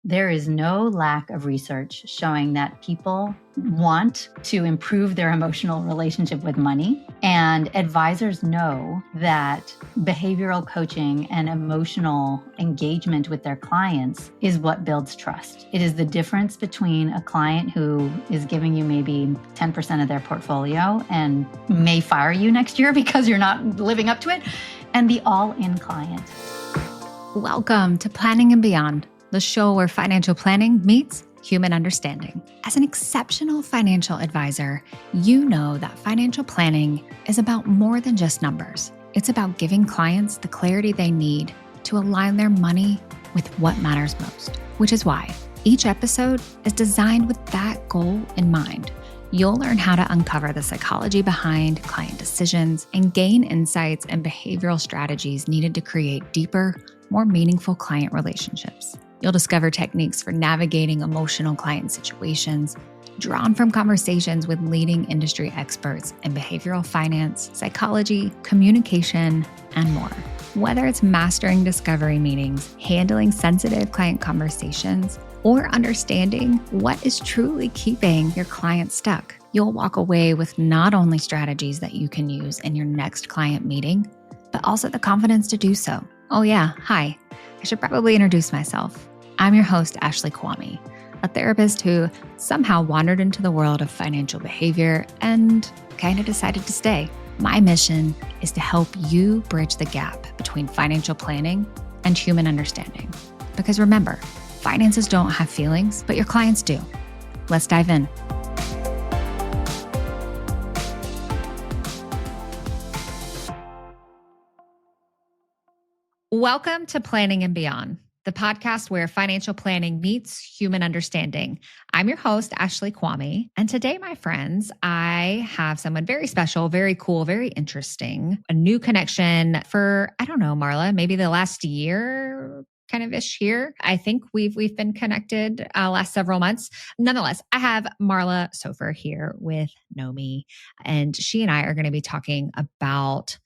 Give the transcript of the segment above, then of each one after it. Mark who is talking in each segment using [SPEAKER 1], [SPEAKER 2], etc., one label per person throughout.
[SPEAKER 1] There is no lack of research showing that people want to improve their emotional relationship with money. And advisors know that behavioral coaching and emotional engagement with their clients is what builds trust. It is the difference between a client who is giving you maybe 10% of their portfolio and may fire you next year because you're not living up to it, and the all-in client.
[SPEAKER 2] Welcome to Planning and Beyond, the show where financial planning meets human understanding. As an exceptional financial advisor, you know that financial planning is about more than just numbers. It's about giving clients the clarity they need to align their money with what matters most, which is why each episode is designed with that goal in mind. You'll learn how to uncover the psychology behind client decisions and gain insights and behavioral strategies needed to create deeper, more meaningful client relationships. You'll discover techniques for navigating emotional client situations, drawn from conversations with leading industry experts in behavioral finance, psychology, communication, and more. Whether it's mastering discovery meetings, handling sensitive client conversations, or understanding what is truly keeping your client stuck, you'll walk away with not only strategies that you can use in your next client meeting, but also the confidence to do so. Oh yeah, hi. I should probably introduce myself. I'm your host, Ashley Knomee, a therapist who somehow wandered into the world of financial behavior and kind of decided to stay. My mission is to help you bridge the gap between financial planning and human understanding. Because remember, finances don't have feelings, but your clients do. Let's dive in. Welcome to Planning and Beyond, the podcast where financial planning meets human understanding. I'm your host, Ashley Knomee. And today, my friends, I have someone very special, very cool, very interesting, a new connection for, I don't know, Marla, maybe the last year, kind of ish here. I think we've been connected last several months. Nonetheless, I have Marla Sofer here with Knomee, and she and I are going to be talking about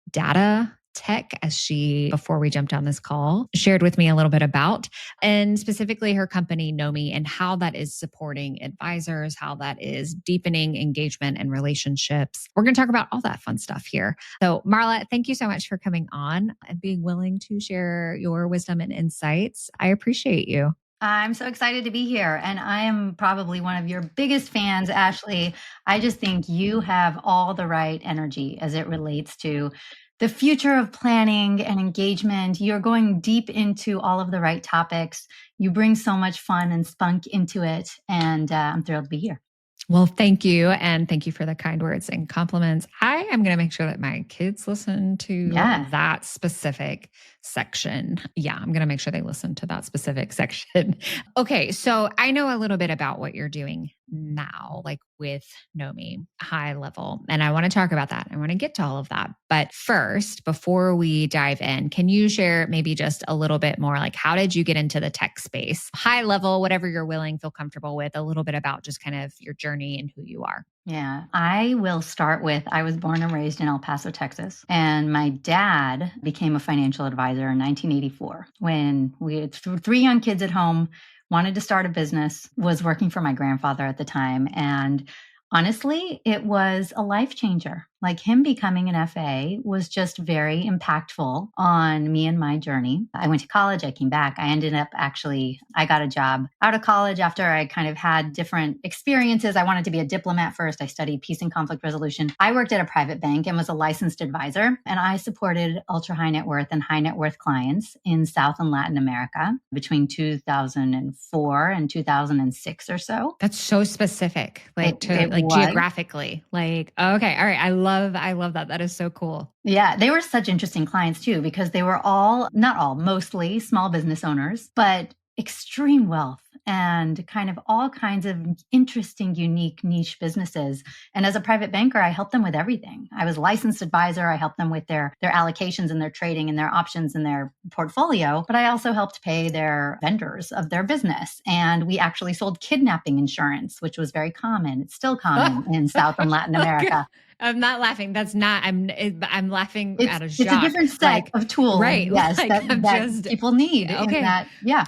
[SPEAKER 2] data tech, as she, before we jumped on this call, shared with me a little bit about, and specifically her company, Knomee, and how that is supporting advisors, how that is deepening engagement and relationships. We're going to talk about all that fun stuff here. So Marla, thank you so much for coming on and being willing to share your wisdom and insights. I appreciate you.
[SPEAKER 1] I'm so excited to be here. And I am probably one of your biggest fans, Ashley. I just think you have all the right energy as it relates to the future of planning and engagement. You're going deep into all of the right topics. You bring so much fun and spunk into it. And I'm thrilled to be here.
[SPEAKER 2] Well, thank you. And thank you for the kind words and compliments. I am going to make sure that my kids listen to that specific section. Yeah, I'm going to make sure they listen to that specific section. Okay, so I know a little bit about what you're doing now, like with Knomee, high level. And I want to talk about that. I want to get to all of that. But first, before we dive in, can you share maybe just a little bit more, like how did you get into the tech space? High level, whatever you're willing, feel comfortable with, a little bit about just kind of your journey and who you are.
[SPEAKER 1] Yeah, I will start with, I was born and raised in El Paso, Texas, and my dad became a financial advisor in 1984 when we had three young kids at home, wanted to start a business, was working for my grandfather at the time. And honestly, it was a life changer. Like him becoming an FA was just very impactful on me and my journey. I went to college, I came back. I got a job out of college after I kind of had different experiences. I wanted to be a diplomat first. I studied peace and conflict resolution. I worked at a private bank and was a licensed advisor. And I supported ultra high net worth and high net worth clients in South and Latin America between 2004 and 2006 or so.
[SPEAKER 2] That's so specific, geographically. Like, okay, all right. I love that. That is so cool.
[SPEAKER 1] Yeah, they were such interesting clients too, because they were mostly small business owners, but extreme wealth and kind of all kinds of interesting, unique niche businesses. And as a private banker, I helped them with everything. I was a licensed advisor. I helped them with their allocations and their trading and their options and their portfolio. But I also helped pay their vendors of their business. And we actually sold kidnapping insurance, which was very common. It's still common in South and Latin America.
[SPEAKER 2] I'm not laughing. That's not, I'm laughing at a shock.
[SPEAKER 1] It's a different set of tools.
[SPEAKER 2] Right.
[SPEAKER 1] Yes. That people need.
[SPEAKER 2] Okay.
[SPEAKER 1] Yeah.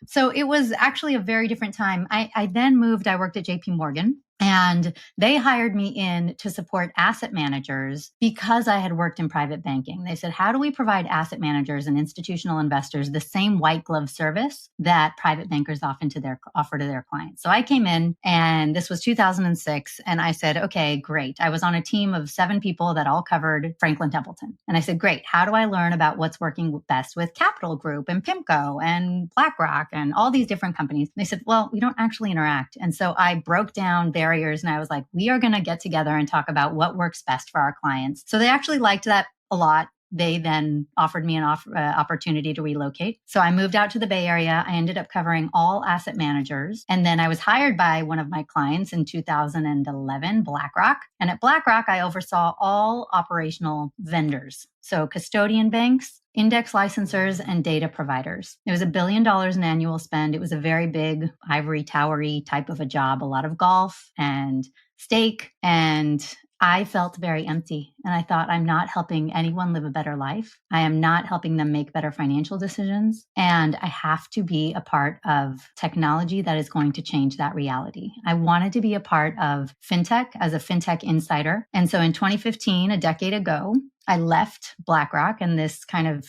[SPEAKER 1] So it was actually a very different time. I then moved, I worked at JP Morgan. And they hired me in to support asset managers because I had worked in private banking. They said, how do we provide asset managers and institutional investors the same white glove service that private bankers offer to their clients? So I came in, and this was 2006. And I said, okay, great. I was on a team of 7 people that all covered Franklin Templeton. And I said, great. How do I learn about what's working best with Capital Group and PIMCO and BlackRock and all these different companies? And they said, well, we don't actually interact. And so I broke down barriers, and I was like, we are going to get together and talk about what works best for our clients. So they actually liked that a lot. They then offered me an opportunity to relocate. So I moved out to the Bay Area. I ended up covering all asset managers. And then I was hired by one of my clients in 2011, BlackRock. And at BlackRock, I oversaw all operational vendors. So custodian banks, index licensors, and data providers. It was $1 billion in annual spend. It was a very big ivory towery type of a job, a lot of golf and steak. And I felt very empty. And I thought, I'm not helping anyone live a better life. I am not helping them make better financial decisions. And I have to be a part of technology that is going to change that reality. I wanted to be a part of fintech as a fintech insider. And so in 2015, a decade ago, I left BlackRock and this kind of,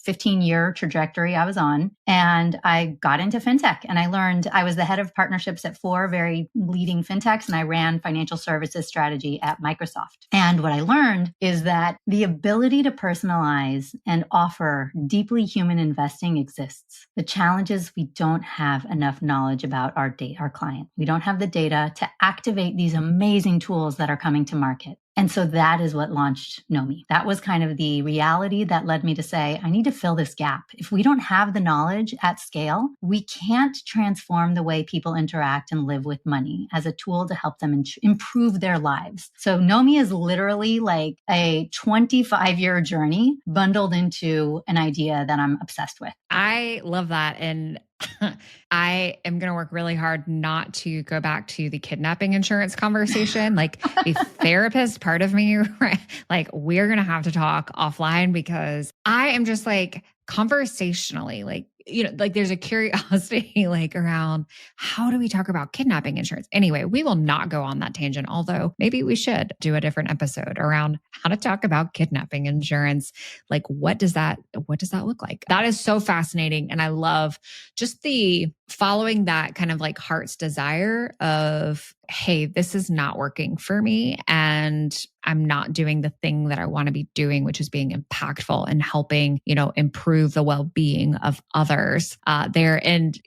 [SPEAKER 1] 15-year trajectory I was on. And I got into fintech, and I was the head of partnerships at 4 very leading fintechs, and I ran financial services strategy at Microsoft. And what I learned is that the ability to personalize and offer deeply human investing exists. The challenge is we don't have enough knowledge about our client. We don't have the data to activate these amazing tools that are coming to market. And so that is what launched Knomee. That was kind of the reality that led me to say, I need to fill this gap. If we don't have the knowledge at scale, we can't transform the way people interact and live with money as a tool to help them improve their lives. So Knomee is literally like a 25-year journey bundled into an idea that I'm obsessed with.
[SPEAKER 2] I love that. And I am going to work really hard not to go back to the kidnapping insurance conversation. Like the therapist part of me, right? Like we're going to have to talk offline, because I am just like conversationally, like, like there's a curiosity like around how do we talk about kidnapping insurance? Anyway, we will not go on that tangent, although maybe we should do a different episode around how to talk about kidnapping insurance. Like, what does that look like? That is so fascinating. And I love just the following that kind of like heart's desire of, hey, this is not working for me, and I'm not doing the thing that I want to be doing, which is being impactful and helping, improve the well-being of others there. And,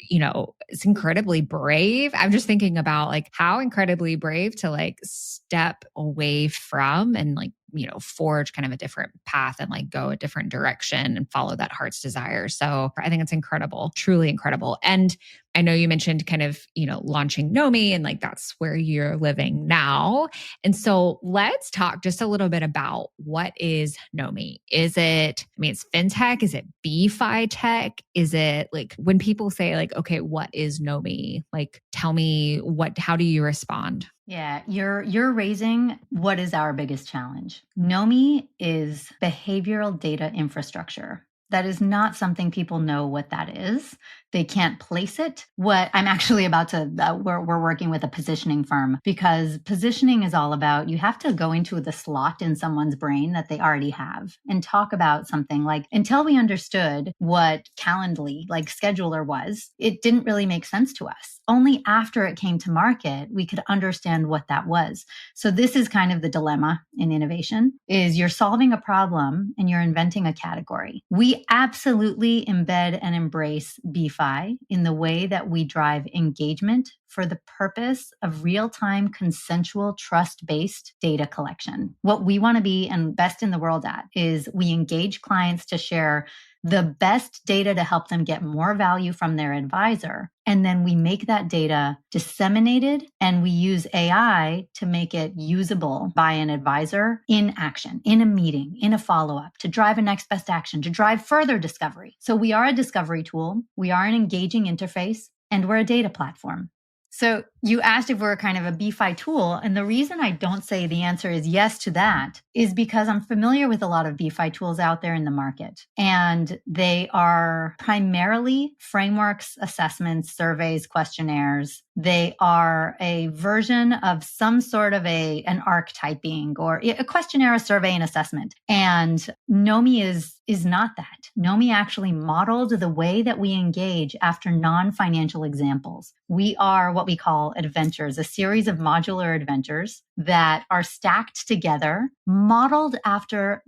[SPEAKER 2] it's incredibly brave. I'm just thinking about like how incredibly brave to like step away from and like, forge kind of a different path and like go a different direction and follow that heart's desire. So I think it's incredible, truly incredible. And I know you mentioned kind of, launching Knomee, and like that's where you're living now. And so let's talk just a little bit about what is Knomee. Is it, it's fintech? Is it BeFi tech? Is it like when people say like, okay, what is Knomee? Like, tell me how do you respond?
[SPEAKER 1] Yeah, you're raising what is our biggest challenge. Knomee is behavioral data infrastructure. That is not something people know what that is. They can't place it. What I'm actually about to, we're working with a positioning firm, because positioning is all about, you have to go into the slot in someone's brain that they already have and talk about something. Like, until we understood what Calendly, like scheduler was, it didn't really make sense to us. Only after it came to market, we could understand what that was. So this is kind of the dilemma in innovation, is you're solving a problem and you're inventing a category. We absolutely embed and embrace BeFi in the way that we drive engagement for the purpose of real-time, consensual, trust-based data collection. What we want to be and best in the world at is we engage clients to share the best data to help them get more value from their advisor. And then we make that data disseminated, and we use AI to make it usable by an advisor in action, in a meeting, in a follow-up, to drive a next best action, to drive further discovery. So we are a discovery tool, we are an engaging interface, and we're a data platform. So you asked if we're kind of a BFI tool. And the reason I don't say the answer is yes to that is because I'm familiar with a lot of BFI tools out there in the market. And they are primarily frameworks, assessments, surveys, questionnaires. They are a version of some sort of an archetyping or a questionnaire, a survey, and assessment. And Knomee is not that. Knomee actually modeled the way that we engage after non-financial examples. We are what we call adventures, a series of modular adventures that are stacked together, modeled after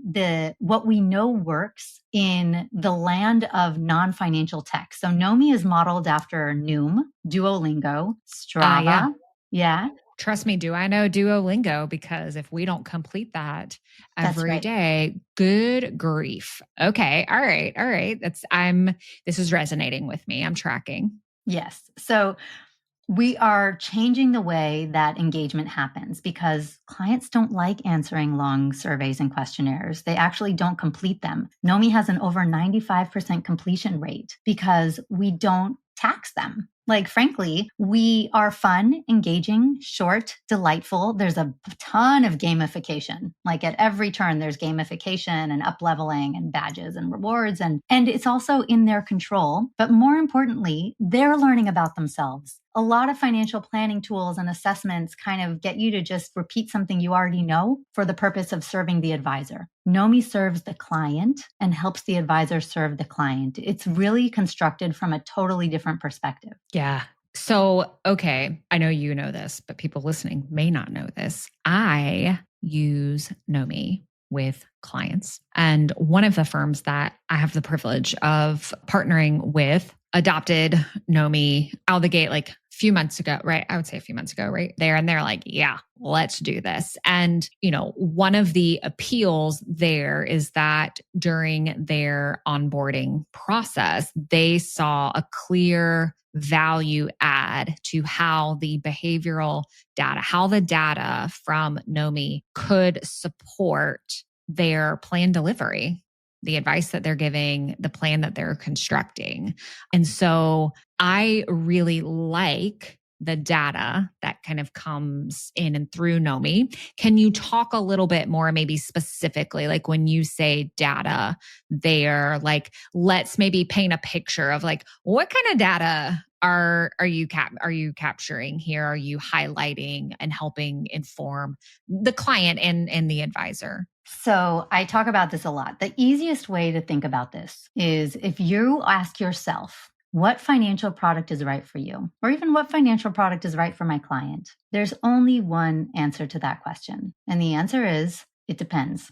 [SPEAKER 1] what we know works in the land of non-financial tech. So Knomee is modeled after Noom, Duolingo, Strava. Yeah.
[SPEAKER 2] Trust me, do I know Duolingo? Because if we don't complete that every
[SPEAKER 1] right.
[SPEAKER 2] day, good grief. Okay. All right. This is resonating with me. I'm tracking.
[SPEAKER 1] Yes. So we are changing the way that engagement happens because clients don't like answering long surveys and questionnaires. They actually don't complete them. Knomee has an over 95% completion rate because we don't tax them. Like, frankly, we are fun, engaging, short, delightful. There's a ton of gamification. Like at every turn, there's gamification and up leveling and badges and rewards. And it's also in their control. But more importantly, they're learning about themselves. A lot of financial planning tools and assessments kind of get you to just repeat something you already know for the purpose of serving the advisor. Knomee serves the client and helps the advisor serve the client. It's really constructed from a totally different perspective.
[SPEAKER 2] Yeah. So, okay, I know you know this, but people listening may not know this. I use Knomee with clients. And one of the firms that I have the privilege of partnering with adopted Knomee out of the gate like a few months ago, right? I would say a few months ago, right there. And they're like, yeah, let's do this. And, one of the appeals there is that during their onboarding process, they saw a clear value add to how the behavioral data, how the data from Knomee could support their plan delivery, the advice that they're giving, the plan that they're constructing. And so I really like the data that kind of comes in and through Knomee. Can you talk a little bit more, maybe specifically, like when you say data there, like let's maybe paint a picture of like what kind of data are you capturing here? Are you highlighting and helping inform the client and the advisor?
[SPEAKER 1] So I talk about this a lot. The easiest way to think about this is if you ask yourself, what financial product is right for you? Or even what financial product is right for my client? There's only one answer to that question. And the answer is, it depends.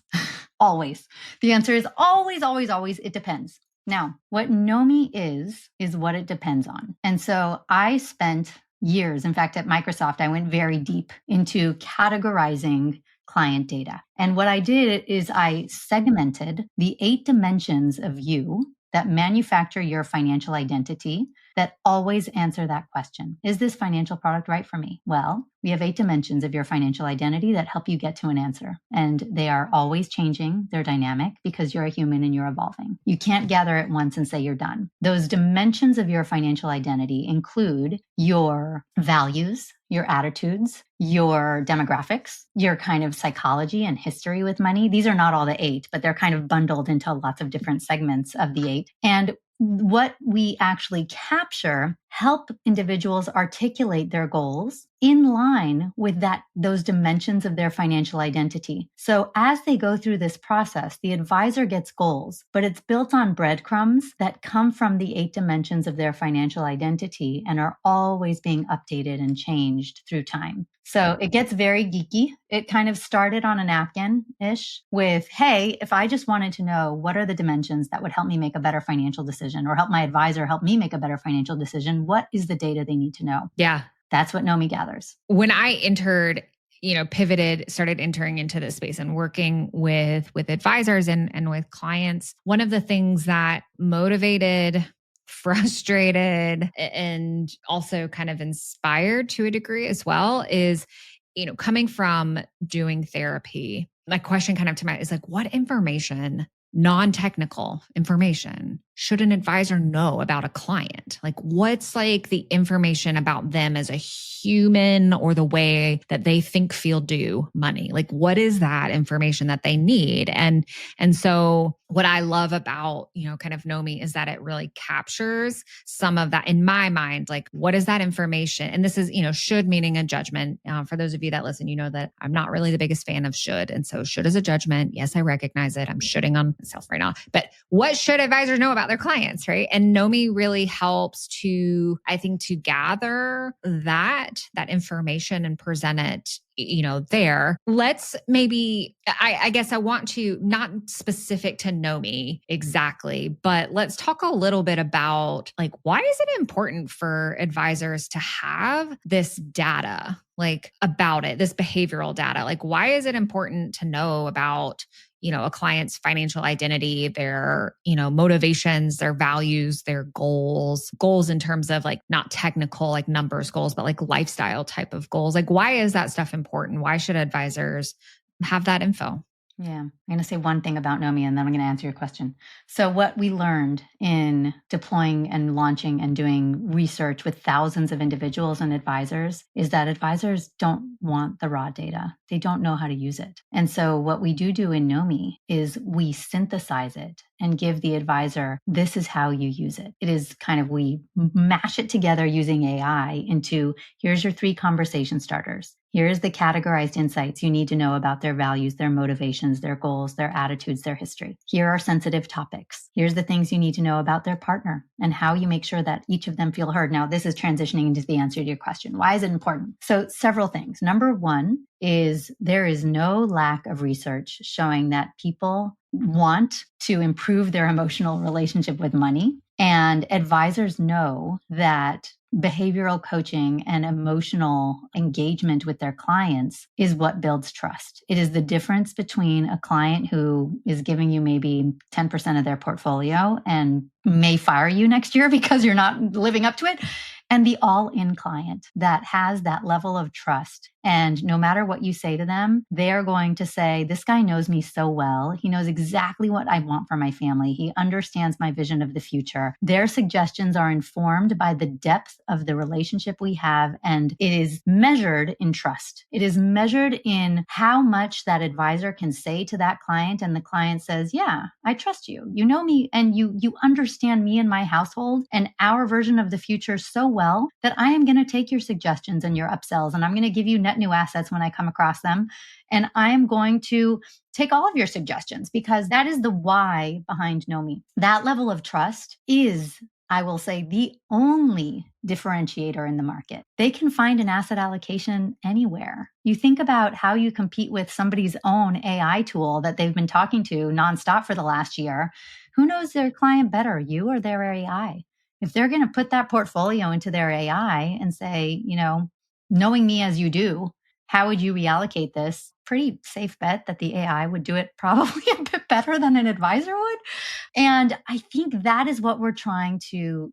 [SPEAKER 1] Always. The answer is always, always, always, it depends. Now, what Knomee is what it depends on. And so I spent years, in fact, at Microsoft, I went very deep into categorizing client data. And what I did is I segmented the 8 dimensions of you that manufacture your financial identity that always answer that question. Is this financial product right for me? Well, we have 8 dimensions of your financial identity that help you get to an answer. And they are always changing. They're dynamic because you're a human and you're evolving. You can't gather it once and say you're done. Those dimensions of your financial identity include your values, your attitudes, your demographics, your kind of psychology and history with money. These are not all the 8, but they're kind of bundled into lots of different segments of the 8. And what we actually capture help individuals articulate their goals in line with those dimensions of their financial identity. So as they go through this process, the advisor gets goals, but it's built on breadcrumbs that come from the 8 dimensions of their financial identity and are always being updated and changed through time. So it gets very geeky. It kind of started on a napkin-ish with, hey, if I just wanted to know what are the dimensions that would help me make a better financial decision or help my advisor help me make a better financial decision, what is the data they need to know?
[SPEAKER 2] Yeah.
[SPEAKER 1] That's what Knomee gathers.
[SPEAKER 2] When I entered, pivoted, started entering into this space and working with advisors and with clients, one of the things that motivated, frustrated, and also kind of inspired to a degree as well is, coming from doing therapy, my question kind of to my is like, what information, non-technical information should an advisor know about a client? Like, what's like the information about them as a human or the way that they think, feel, do money? Like, what is that information that they need? And so what I love about, kind of Knomee is that it really captures some of that in my mind. Like, what is that information? And this is, should meaning a judgment. For those of you that listen, you know that I'm not really the biggest fan of should. And so should is a judgment. Yes, I recognize it. I'm shoulding on myself right now. But what should advisors know about their clients, right? And Knomee really helps to, I think, to gather that information and present it there. Let's maybe, I guess I want to, not specific to Knomee exactly, but let's talk a little bit about like, why is it important for advisors to have this data, like about it, this behavioral data? Like, why is it important to know about a client's financial identity, their, motivations, their values, their goals in terms of like not technical, like numbers goals, but like lifestyle type of goals. Like, why is that stuff important? Why should advisors have that info?
[SPEAKER 1] Yeah, I'm going to say one thing about Knomee and then I'm going to answer your question. So what we learned in deploying and launching and doing research with thousands of individuals and advisors is that advisors don't want the raw data. They don't know how to use it. And so what we do in Knomee is we synthesize it and give the advisor, this is how you use it. It is kind of, we mash it together using AI into, here's your 3 conversation starters. Here's the categorized insights you need to know about their values, their motivations, their goals, their attitudes, their history. Here are sensitive topics. Here's the things you need to know about their partner and how you make sure that each of them feel heard. Now, this is transitioning into the answer to your question. Why is it important? So several things. Number one is there is no lack of research showing that people want to improve their emotional relationship with money. And advisors know that behavioral coaching and emotional engagement with their clients is what builds trust. It is the difference between a client who is giving you maybe 10% of their portfolio and may fire you next year because you're not living up to it, and the all-in client that has that level of trust. And no matter what you say to them, they are going to say, this guy knows me so well. He knows exactly what I want for my family. He understands my vision of the future. Their suggestions are informed by the depth of the relationship we have, and it is measured in trust. It is measured in how much that advisor can say to that client, and the client says, yeah, I trust you. You know me, and you understand me and my household and our version of the future so well that I am going to take your suggestions and your upsells, and I'm going to give you net new assets when I come across them. And I'm going to take all of your suggestions because that is the why behind Knomee. That level of trust is, I will say, the only differentiator in the market. They can find an asset allocation anywhere. You think about how you compete with somebody's own AI tool that they've been talking to nonstop for the last year. Who knows their client better, you or their AI? If they're going to put that portfolio into their AI and say, knowing me as you do, how would you reallocate this? Pretty safe bet that the AI would do it probably a bit better than an advisor would. And I think that is what we're trying to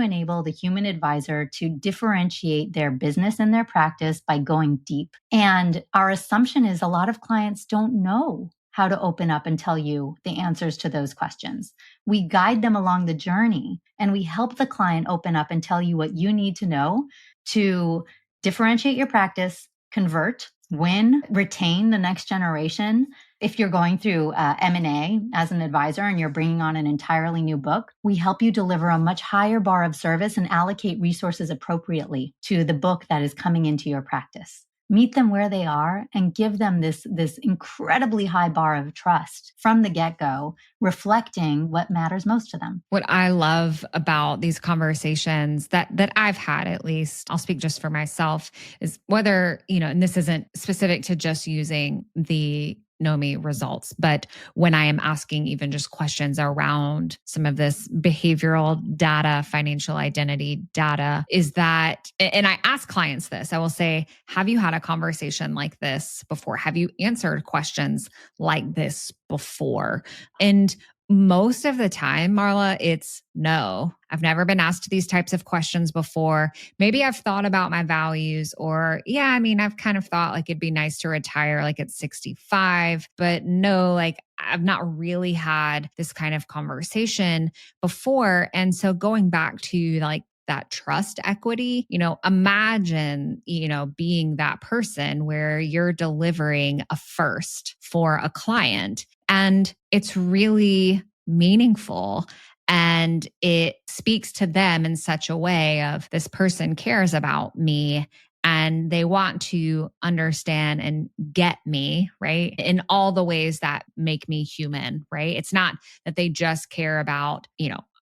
[SPEAKER 1] enable the human advisor to differentiate their business and their practice by going deep. And our assumption is a lot of clients don't know how to open up and tell you the answers to those questions. We guide them along the journey and we help the client open up and tell you what you need to know to differentiate your practice, convert, win, retain the next generation. If you're going through M&A as an advisor and you're bringing on an entirely new book, we help you deliver a much higher bar of service and allocate resources appropriately to the book that is coming into your practice. Meet them where they are and give them this incredibly high bar of trust from the get-go, reflecting what matters most to them.
[SPEAKER 2] What I love about these conversations that I've had, at least, I'll speak just for myself, is whether, and this isn't specific to just using the Knomee results, but when I am asking even just questions around some of this behavioral data, financial identity data, is that, and I ask clients this, I will say, have you had a conversation like this before? Have you answered questions like this before? And Most of the time, Marla, it's no. I've never been asked these types of questions before. Maybe I've thought about my values, or yeah, I mean, I've kind of thought like it'd be nice to retire like at 65, but no, like I've not really had this kind of conversation before. And so going back to like that trust equity, imagine, being that person where you're delivering a first for a client and it's really meaningful and it speaks to them in such a way of this person cares about me and they want to understand and get me, right? In all the ways that make me human, right? It's not that they just care about,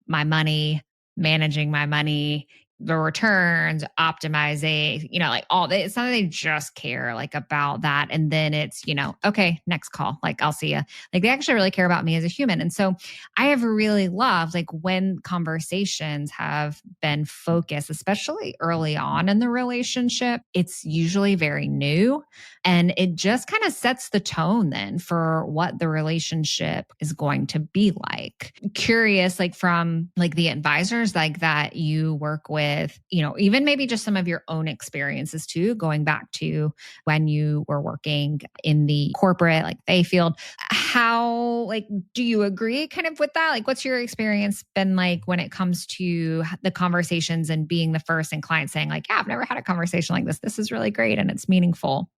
[SPEAKER 2] my money, managing my money, the returns, optimizing, like it's not that they just care like about that. And then it's, okay, next call, like I'll see you. Like they actually really care about me as a human. And so I have really loved like when conversations have been focused, especially early on in the relationship, it's usually very new. And it just kind of sets the tone then for what the relationship is going to be like. Curious, like from like the advisors like that you work with, even maybe just some of your own experiences too, going back to when you were working in the corporate, like Bay field, how, like, do you agree kind of with that? Like, what's your experience been like when it comes to the conversations and being the first and client saying like, yeah, I've never had a conversation like this. This is really great and it's meaningful.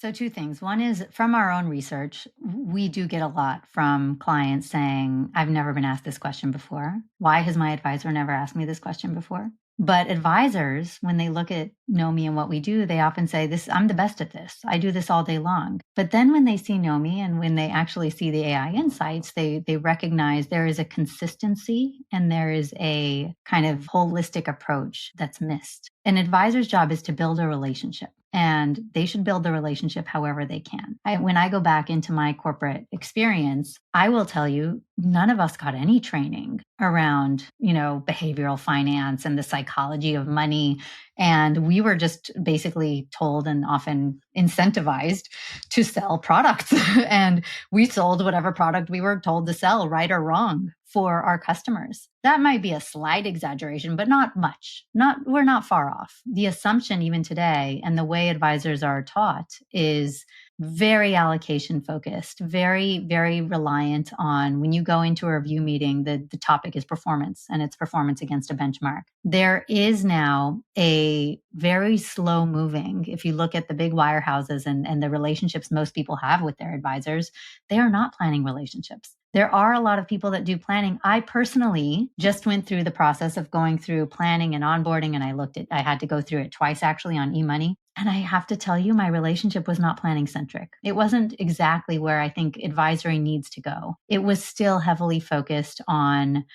[SPEAKER 1] So two things. One is from our own research, we do get a lot from clients saying, I've never been asked this question before. Why has my advisor never asked me this question before? But advisors, when they look at Knomee and what we do, they often say, I'm the best at this. I do this all day long. But then when they see Knomee and when they actually see the AI insights, they recognize there is a consistency and there is a kind of holistic approach that's missed. An advisor's job is to build a relationship. And they should build the relationship however they can. When I go back into my corporate experience, I will tell you, none of us got any training around, behavioral finance and the psychology of money. And we were just basically told and often incentivized to sell products. And we sold whatever product we were told to sell, right or wrong, for our customers. That might be a slight exaggeration, but not much. We're not far off. The assumption even today and the way advisors are taught is very allocation focused, very, very reliant on when you go into a review meeting, the topic is performance and it's performance against a benchmark. There is now a very slow moving, if you look at the big wirehouses and the relationships most people have with their advisors, they are not planning relationships. There are a lot of people that do planning. I personally just went through the process of going through planning and onboarding, and I had to go through it twice actually on eMoney. And I have to tell you, my relationship was not planning centric. It wasn't exactly where I think advisory needs to go. It was still heavily focused on,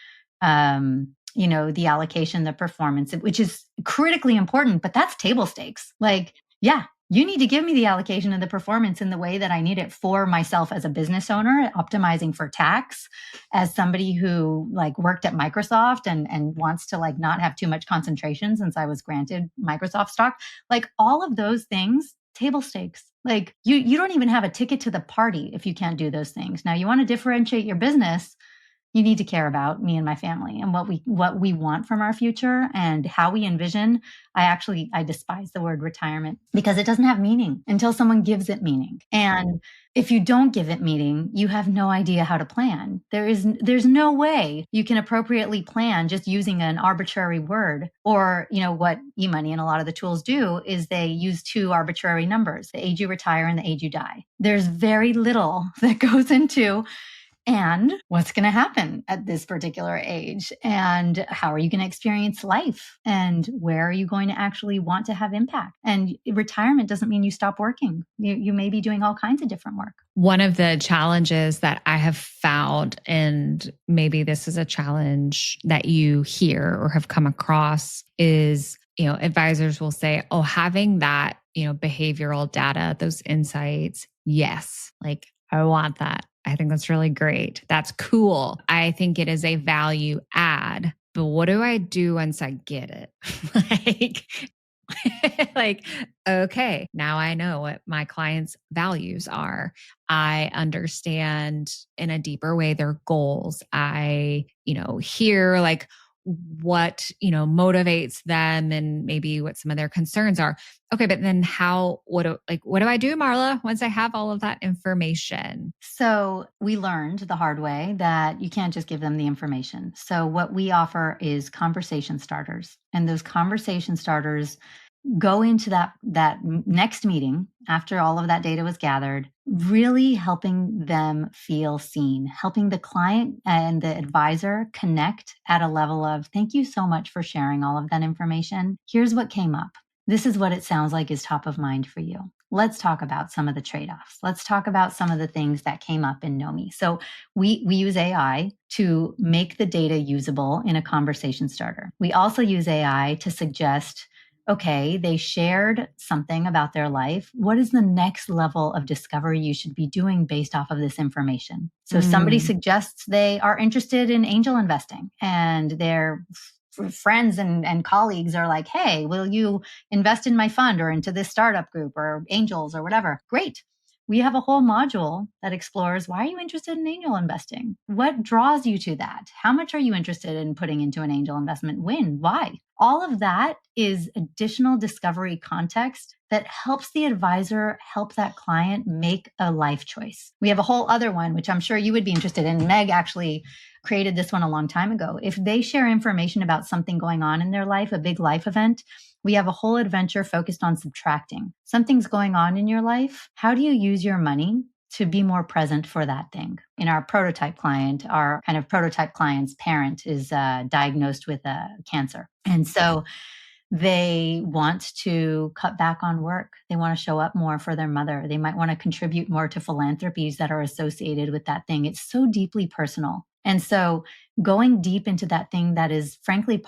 [SPEAKER 1] the allocation, the performance, which is critically important, but that's table stakes. Like, yeah, you need to give me the allocation and the performance in the way that I need it for myself as a business owner, optimizing for tax, as somebody who like worked at Microsoft and wants to like not have too much concentration since I was granted Microsoft stock. Like all of those things, table stakes. Like you don't even have a ticket to the party if you can't do those things. Now you want to differentiate your business, you need to care about me and my family and what we want from our future and how we envision. I despise the word retirement because it doesn't have meaning until someone gives it meaning. And if you don't give it meaning, you have no idea how to plan. There's no way you can appropriately plan just using an arbitrary word. Or, what eMoney and a lot of the tools do is they use two arbitrary numbers, the age you retire and the age you die. There's very little that goes into and what's going to happen at this particular age, and how are you going to experience life, and where are you going to actually want to have impact. And retirement doesn't mean you stop working. You may be doing all kinds of different work.
[SPEAKER 2] One of the challenges that I have found, and maybe this is a challenge that you hear or have come across, is, advisors will say, oh, having that, behavioral data, those insights, yes, like I want that. I think that's really great. That's cool. I think it is a value add, but what do I do once I get it? Like, Like, okay, now I know what my clients' values are. I understand in a deeper way their goals. I, hear like what, motivates them and maybe what some of their concerns are. Okay, but then what do I do, Marla, once I have all of that information?
[SPEAKER 1] So we learned the hard way that you can't just give them the information. So what we offer is conversation starters. And those conversation starters go into that next meeting after all of that data was gathered, really helping them feel seen, helping the client and the advisor connect at a level of, thank you so much for sharing all of that information. Here's what came up. This is what it sounds like is top of mind for you. Let's talk about some of the trade-offs. Let's talk about some of the things that came up in Knomee. So we use AI to make the data usable in a conversation starter. We also use AI to suggest, okay, they shared something about their life. What is the next level of discovery you should be doing based off of this information? So somebody suggests they are interested in angel investing, and their friends and colleagues are like, hey, will you invest in my fund or into this startup group or angels or whatever? Great. We have a whole module that explores, why are you interested in angel investing? What draws you to that? How much are you interested in putting into an angel investment? When? Why? All of that is additional discovery context that helps the advisor help that client make a life choice. We have a whole other one, which I'm sure you would be interested in. Meg actually created this one a long time ago. If they share information about something going on in their life, a big life event, we have a whole adventure focused on subtracting. Something's going on in your life. How do you use your money to be more present for that thing? In our prototype client, our kind of prototype client's parent is diagnosed with cancer. And so they want to cut back on work. They want to show up more for their mother. They might want to contribute more to philanthropies that are associated with that thing. It's so deeply personal. And so going deep into that thing that is frankly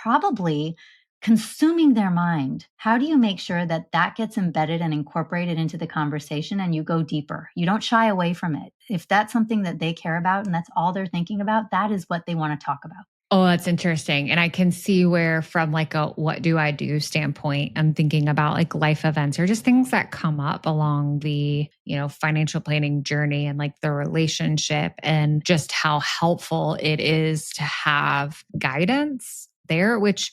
[SPEAKER 1] probably consuming their mind, how do you make sure that that gets embedded and incorporated into the conversation and you go deeper? You don't shy away from it. If that's something that they care about and that's all they're thinking about, that is what they want to talk about.
[SPEAKER 2] Oh, that's interesting. And I can see where from like a what do I do standpoint, I'm thinking about like life events or just things that come up along the, financial planning journey and like the relationship and just how helpful it is to have guidance there, which,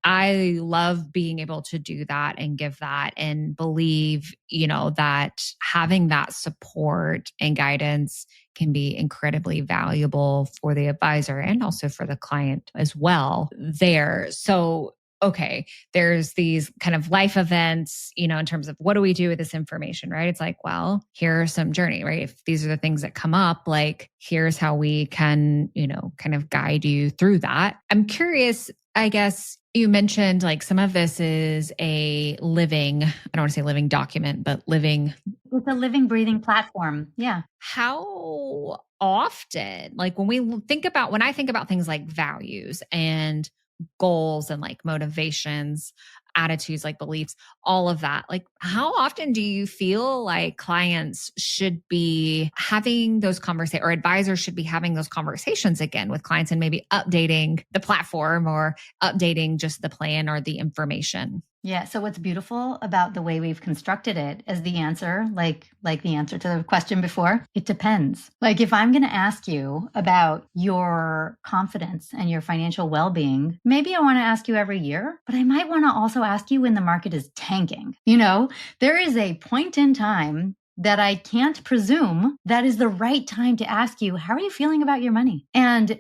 [SPEAKER 2] I love being able to do that and give that and believe, that having that support and guidance can be incredibly valuable for the advisor and also for the client as well there. So, okay, there's these kind of life events, in terms of what do we do with this information, right? It's like, well, here's some journey, right? If these are the things that come up, like, here's how we can, kind of guide you through that. I'm curious, I guess you mentioned like some of this is a living, I don't want to say living document, but living.
[SPEAKER 1] It's a living, breathing platform. Yeah.
[SPEAKER 2] How often, like when I think about things like values and goals and like motivations, attitudes, like beliefs, all of that, like how often do you feel like clients should be having those conversations or advisors should be having those conversations again with clients and maybe updating the platform or updating just the plan or the information?
[SPEAKER 1] Yeah. So what's beautiful about the way we've constructed it as the answer, like the answer to the question before, it depends. Like if I'm going to ask you about your confidence and your financial well-being, maybe I want to ask you every year, but I might want to also ask you when the market is tanking. There is a point in time that I can't presume that is the right time to ask you, how are you feeling about your money? And,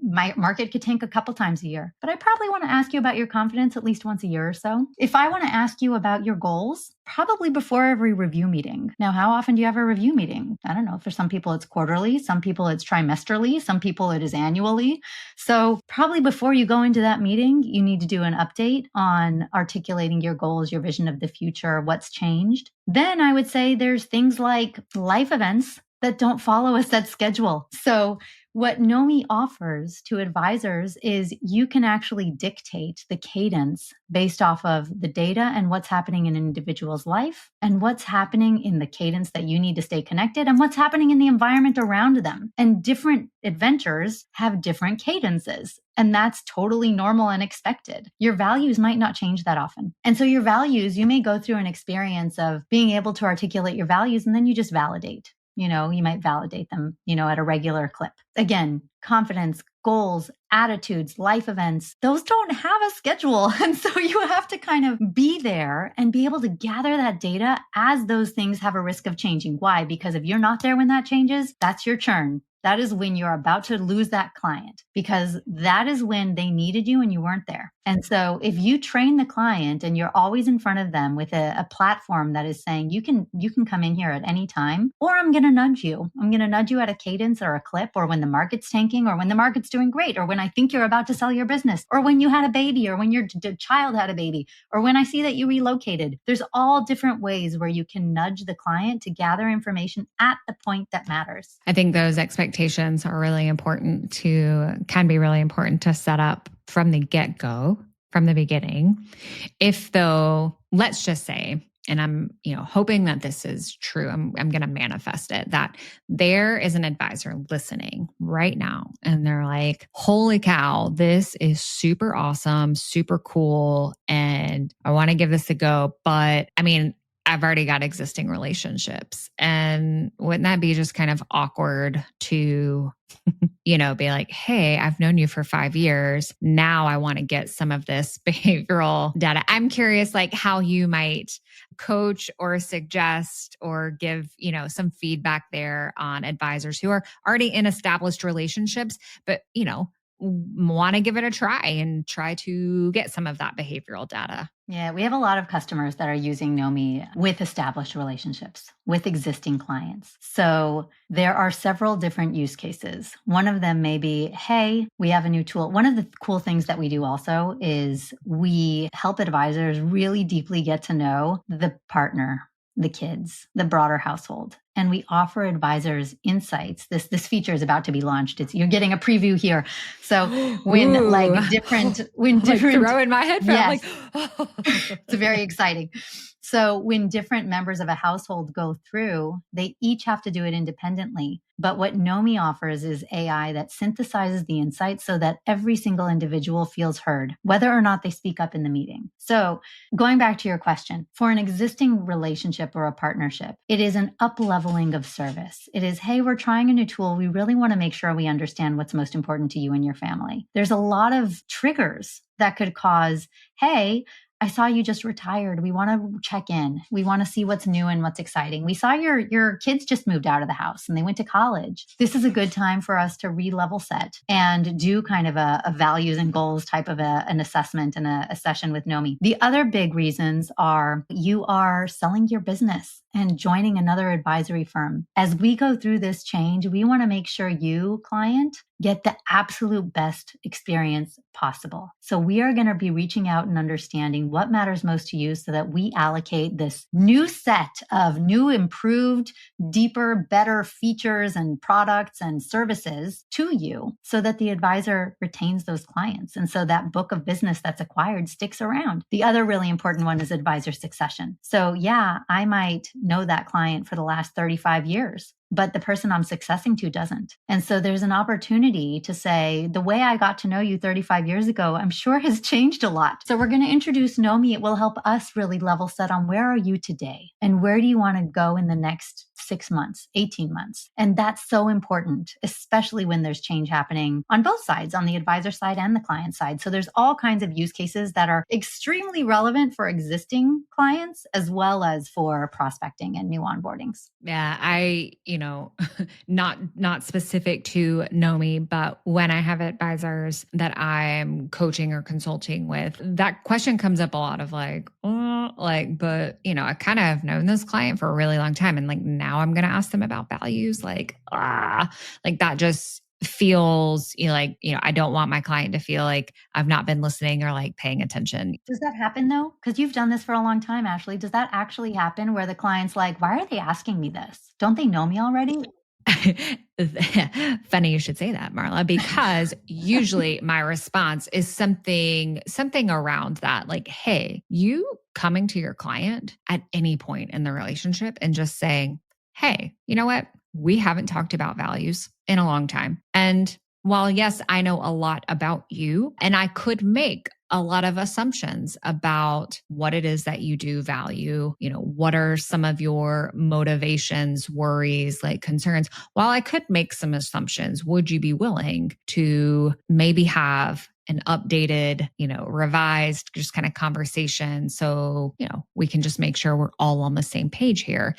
[SPEAKER 1] my market could tank a couple times a year, but I probably want to ask you about your confidence at least once a year or so. If I want to ask you about your goals, probably before every review meeting. Now, how often do you have a review meeting? I don't know. For some people, it's quarterly. Some people, it's trimesterly. Some people, it is annually. So probably before you go into that meeting, you need to do an update on articulating your goals, your vision of the future, what's changed. Then I would say there's things like life events that don't follow a set schedule. So What Knomee offers to advisors is you can actually dictate the cadence based off of the data and what's happening in an individual's life and what's happening in the cadence that you need to stay connected and what's happening in the environment around them. And different adventures have different cadences. And that's totally normal and expected. Your values might not change that often. And so your values, you may go through an experience of being able to articulate your values and then you just validate. You might validate them, at a regular clip. Again, confidence, goals, attitudes, life events, those don't have a schedule. And so you have to kind of be there and be able to gather that data as those things have a risk of changing. Why? Because if you're not there when that changes, that's your churn. That is when you're about to lose that client because that is when they needed you and you weren't there. And so if you train the client and you're always in front of them with a platform that is saying, you can come in here at any time, or I'm going to nudge you. I'm going to nudge you at a cadence or a clip, or when the market's tanking, or when the market's doing great, or when I think you're about to sell your business, or when you had a baby, or when your child had a baby, or when I see that you relocated. There's all different ways where you can nudge the client to gather information at the point that matters.
[SPEAKER 2] I think those expectations are really important can be really important to set up from the get-go, from the beginning. If though, let's just say, and I'm, hoping that this is true, I'm going to manifest it, that there is an advisor listening right now and they're like, holy cow, this is super awesome, super cool. And I want to give this a go. But I've already got existing relationships. And wouldn't that be just kind of awkward to, be like, hey, I've known you for 5 years. Now I want to get some of this behavioral data. I'm curious, like how you might coach or suggest or give, some feedback there on advisors who are already in established relationships, but, want to give it a try and try to get some of that behavioral data.
[SPEAKER 1] Yeah, we have a lot of customers that are using Knomee with established relationships, with existing clients. So there are several different use cases. One of them may be, hey, we have a new tool. One of the cool things that we do also is we help advisors really deeply get to know the partner, the kids, the broader household. And we offer advisors insights. This feature is about to be launched. You're getting a preview here. So when different
[SPEAKER 2] throw in my headphones,
[SPEAKER 1] yes, it's very exciting. So when different members of a household go through, they each have to do it independently. But what Knomee offers is AI that synthesizes the insights so that every single individual feels heard, whether or not they speak up in the meeting. So going back to your question, for an existing relationship or a partnership, it is an up-leveling of service. It is, hey, we're trying a new tool. We really want to make sure we understand what's most important to you and your family. There's a lot of triggers that could cause, hey, I saw you just retired. We want to check in. We want to see what's new and what's exciting. We saw your kids just moved out of the house and they went to college. This is a good time for us to re-level set and do kind of a values and goals type of an assessment and a session with Knomee. The other big reasons are you are selling your business and joining another advisory firm. As we go through this change, we want to make sure you, client, get the absolute best experience possible. So we are going to be reaching out and understanding what matters most to you so that we allocate this new set of new, improved, deeper, better features and products and services to you so that the advisor retains those clients. And so that book of business that's acquired sticks around. The other really important one is advisor succession. So yeah, I might know that client for the last 35 years. But the person I'm successing to doesn't. And so there's an opportunity to say, the way I got to know you 35 years ago, I'm sure has changed a lot. So we're going to introduce Knomee. It will help us really level set on where are you today and where do you want to go in the next 6 months, 18 months. And that's so important, especially when there's change happening on both sides, on the advisor side and the client side. So there's all kinds of use cases that are extremely relevant for existing clients as well as for prospecting and new onboardings.
[SPEAKER 2] Yeah, not specific to Knomee, but when I have advisors that I'm coaching or consulting with, that question comes up a lot of but I kind of have known this client for a really long time. And now I'm going to ask them about values. That just feels I don't want my client to feel like I've not been listening or paying attention.
[SPEAKER 1] Does that happen though? Because you've done this for a long time, Ashley. Does that actually happen where the client's like, why are they asking me this? Don't they know me already?
[SPEAKER 2] Funny you should say that, Marla, because usually my response is something around that, like, hey, you coming to your client at any point in the relationship and just saying, hey, you know what? We haven't talked about values in a long time. And while, yes, I know a lot about you, and I could make a lot of assumptions about what it is that you do value, what are some of your motivations, worries, like concerns. While I could make some assumptions, would you be willing to maybe have an updated, revised just kind of conversation so, we can just make sure we're all on the same page here.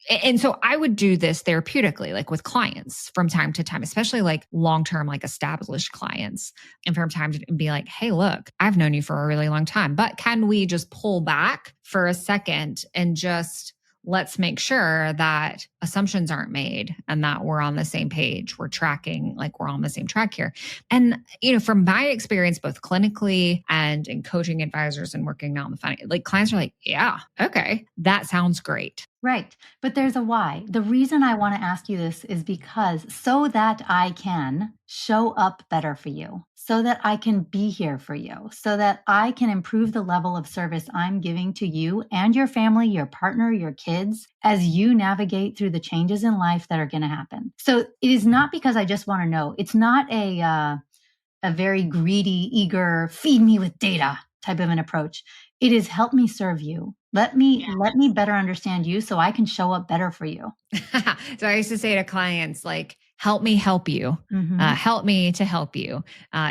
[SPEAKER 2] And so I would do this therapeutically, like with clients from time to time, especially like long-term, like established clients, and from time to be like, hey, look, I've known you for a really long time, but can we just pull back for a second and just let's make sure that assumptions aren't made and that we're on the same page. We're tracking, like we're on the same track here. And, from my experience, both clinically and in coaching advisors and working on the finance, like clients are like, yeah, okay, that sounds great.
[SPEAKER 1] Right. But there's a why. The reason I want to ask you this is because so that I can show up better for you, so that I can be here for you, so that I can improve the level of service I'm giving to you and your family, your partner, your kids, as you navigate through the changes in life that are going to happen. So it is not because I just want to know. It's not a very greedy, eager, feed me with data type of an approach. It is help me serve you. Let me better understand you so I can show up better for you.
[SPEAKER 2] So I used to say to clients, like, help me help you. Help me to help you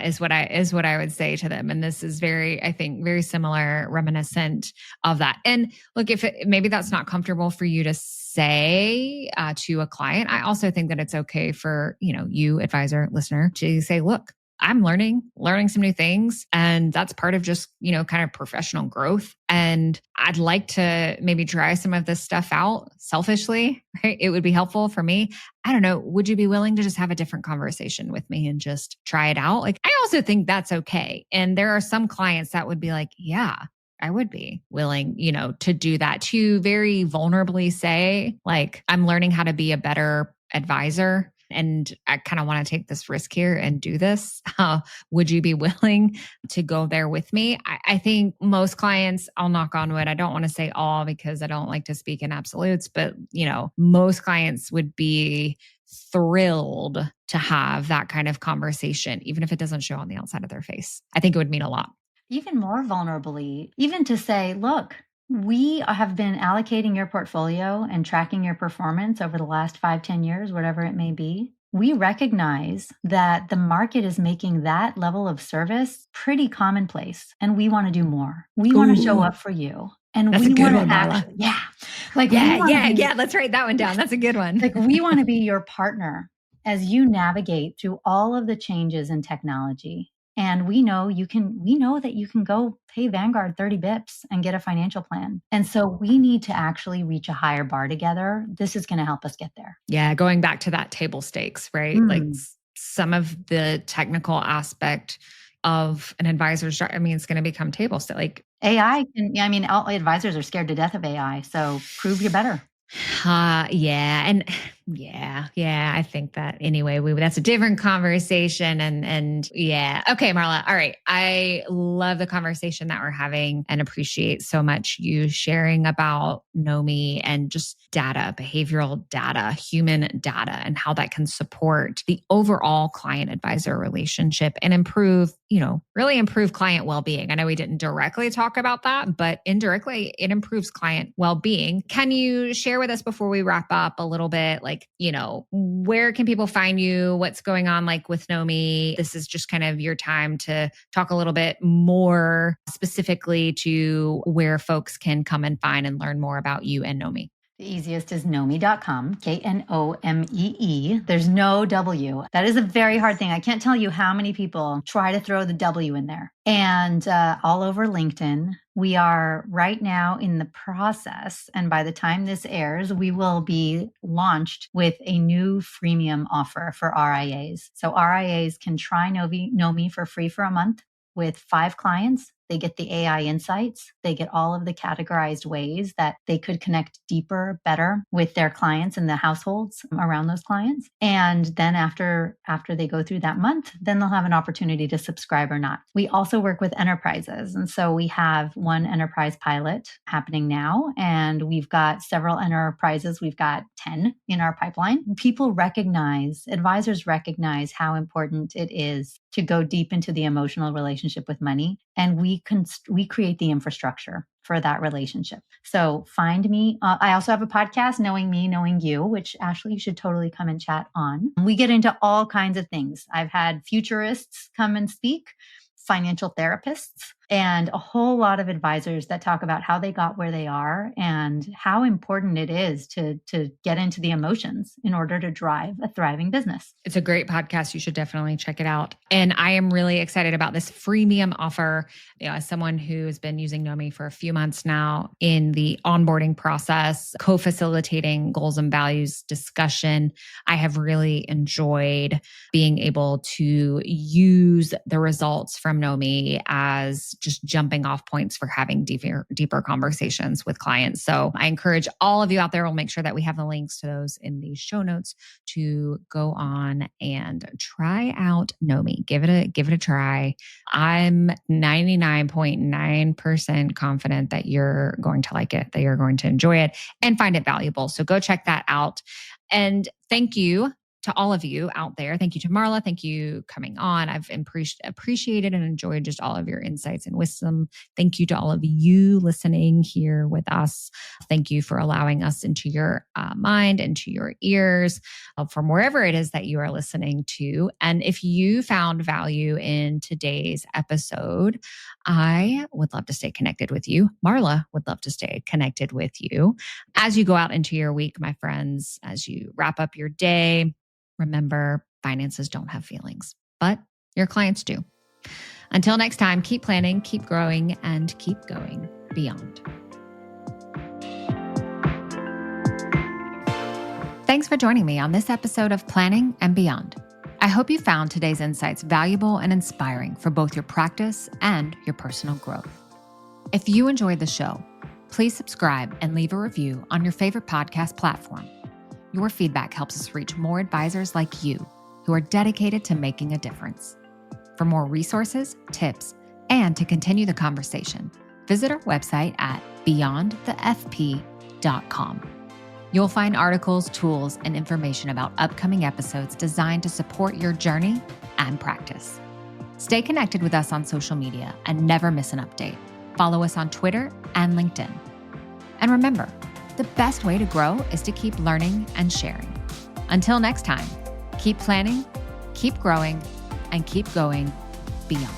[SPEAKER 2] is what I would say to them. And this is I think very similar, reminiscent of that. And look, maybe that's not comfortable for you to say to a client, I also think that it's okay for, you advisor, listener, to say, look, I'm learning some new things. And that's part of just, kind of professional growth. And I'd like to maybe try some of this stuff out selfishly, right? It would be helpful for me. I don't know. Would you be willing to just have a different conversation with me and just try it out? Like, I also think that's okay. And there are some clients that would be like, yeah, I would be willing, to do that, to very vulnerably say, like, I'm learning how to be a better advisor. And I kind of want to take this risk here and do this. Would you be willing to go there with me? I think most clients, I'll knock on wood. I don't want to say all because I don't like to speak in absolutes, but most clients would be thrilled to have that kind of conversation, even if it doesn't show on the outside of their face. I think it would mean a lot.
[SPEAKER 1] Even more vulnerably, even to say, look, we have been allocating your portfolio and tracking your performance over the last 5-10 years, whatever it may be. We recognize that the market is making that level of service pretty commonplace, and we want to do more. We want to show up for you. And
[SPEAKER 2] that's
[SPEAKER 1] we
[SPEAKER 2] a good
[SPEAKER 1] want
[SPEAKER 2] one,
[SPEAKER 1] to
[SPEAKER 2] Marla.
[SPEAKER 1] Yeah.
[SPEAKER 2] Let's write that one down. That's a good one.
[SPEAKER 1] Like, we want to be your partner as you navigate through all of the changes in technology. And we know that you can go pay Vanguard 30 bips and get a financial plan. And so we need to actually reach a higher bar together. This is going to help us get there.
[SPEAKER 2] Yeah. Going back to that table stakes, right? Like some of the technical aspect of an advisor's job, it's going to become table stakes. Like
[SPEAKER 1] AI all advisors are scared to death of AI. So prove you're better.
[SPEAKER 2] Yeah. And I think that anyway, that's a different conversation. And yeah. Okay, Marla. All right. I love the conversation that we're having and appreciate so much you sharing about Knomee and just data, behavioral data, human data, and how that can support the overall client advisor relationship and improve, really improve client well-being. I know we didn't directly talk about that, but indirectly it improves client well-being. Can you share with us before we wrap up a little bit, like, where can people find you? What's going on like with Knomee? This is just kind of your time to talk a little bit more specifically to where folks can come and find and learn more about you and Knomee.
[SPEAKER 1] The easiest is Knomee.com, Knomee. There's no W. That is a very hard thing. I can't tell you how many people try to throw the W in there. And all over LinkedIn, we are right now in the process. And by the time this airs, we will be launched with a new freemium offer for RIAs. So RIAs can try Knomee for free for a month with 5 clients. They get the AI insights. They get all of the categorized ways that they could connect deeper, better with their clients and the households around those clients. And then after they go through that month, then they'll have an opportunity to subscribe or not. We also work with enterprises. And so we have one enterprise pilot happening now, and we've got several enterprises. We've got 10 in our pipeline. Advisors recognize how important it is to go deep into the emotional relationship with money. And we create the infrastructure for that relationship. So find me. I also have a podcast, Knowing Me, Knowing You, which Ashley, you should totally come and chat on. We get into all kinds of things. I've had futurists come and speak, financial therapists, and a whole lot of advisors that talk about how they got where they are and how important it is to get into the emotions in order to drive a thriving business.
[SPEAKER 2] It's a great podcast. You should definitely check it out. And I am really excited about this freemium offer. As someone who has been using Knomee for a few months now in the onboarding process, co-facilitating goals and values discussion, I have really enjoyed being able to use the results from Knomee as just jumping off points for having deeper conversations with clients. So I encourage all of you out there, we'll make sure that we have the links to those in the show notes, to go on and try out Knomee. Give it a try. I'm 99.9% confident that you're going to like it, that you're going to enjoy it and find it valuable. So go check that out. And thank you to all of you out there. Thank you to Marla. Thank you coming on. I've appreciated and enjoyed just all of your insights and wisdom. Thank you to all of you listening here with us. Thank you for allowing us into your mind, into your ears, from wherever it is that you are listening to. And if you found value in today's episode, I would love to stay connected with you. Marla would love to stay connected with you as you go out into your week, my friends, as you wrap up your day. Remember, finances don't have feelings, but your clients do. Until next time, keep planning, keep growing, and keep going beyond. Thanks for joining me on this episode of Planning and Beyond. I hope you found today's insights valuable and inspiring for both your practice and your personal growth. If you enjoyed the show, please subscribe and leave a review on your favorite podcast platform. Your feedback helps us reach more advisors like you who are dedicated to making a difference. For more resources, tips, and to continue the conversation, visit our website at beyondthefp.com. You'll find articles, tools, and information about upcoming episodes designed to support your journey and practice. Stay connected with us on social media and never miss an update. Follow us on Twitter and LinkedIn. And remember, the best way to grow is to keep learning and sharing. Until next time, keep planning, keep growing, and keep going beyond.